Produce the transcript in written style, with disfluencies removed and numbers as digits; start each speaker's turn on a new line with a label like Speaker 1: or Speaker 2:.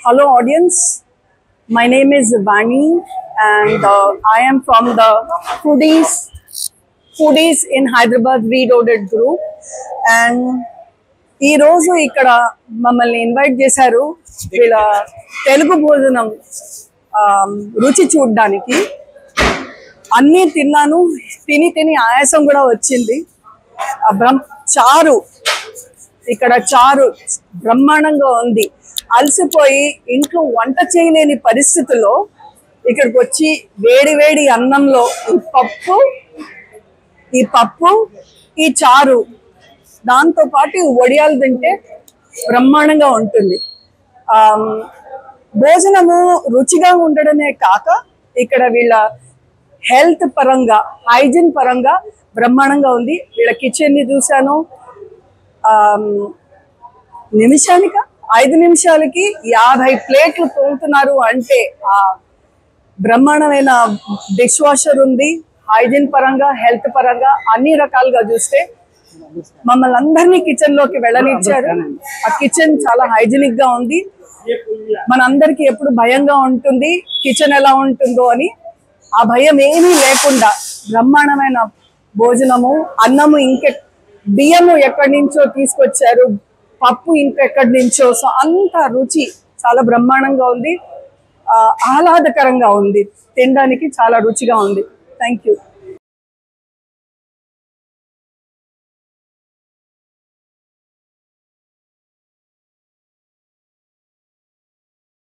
Speaker 1: Hello audience, my name is Vani and I am from the Foodies in Hyderabad Reloaded group and ఈ రోజు ఇక్కడ మమ్మల్ని invite చేశారు వీళ్ళ తెలుగు భోజనం రుచి చూడడానికి. అన్నీ తిన్నాను, తిని ఆయాసం కూడా వచ్చింది. చారు ఇక్కడ చారు బ్రహ్మాండంగా ఉంది. అలసిపోయి ఇంట్లో వంట చేయలేని పరిస్థితుల్లో ఇక్కడికి వచ్చి వేడి అన్నంలో ఈ పప్పు ఈ చారు దాంతో పాటు వడియాలు తింటే బ్రహ్మాండంగా ఉంటుంది. భోజనము రుచిగా ఉండడమే కాక ఇక్కడ వీళ్ళ హెల్త్ పరంగా హైజీన్ పరంగా బ్రహ్మాండంగా ఉంది. వీళ్ళ కిచెన్ ని చూశాను. 5 నిమిషాలకి 50 ప్లేట్లు తోముతున్నారు అంటే ఆ బ్రహ్మాండమైన డిష్ వాషర్ ఉంది. హైజీన్ పరంగా హెల్త్ పరంగా అన్ని రకాలుగా చూస్తే మమ్మల్ని అందరినీ కిచెన్ లోకి వెళ్ళనిచ్చారు. ఆ కిచెన్ చాలా హైజీనిక్ గా ఉంది. మనందరికి ఎప్పుడు భయంగా ఉంటుంది కిచెన్ ఎలా ఉంటుందో అని. ఆ భయం ఏమీ లేకుండా బ్రహ్మాండమైన భోజనము, అన్నము బియ్యము ఎక్కడి నుంచో తీసుకొచ్చారు, పప్పు ఇంకెక్కడి నుంచో. సో అంత రుచి చాలా బ్రహ్మాండంగా ఉంది, ఆహ్లాదకరంగా ఉంది, తినడానికి చాలా రుచిగా ఉంది. Thank you.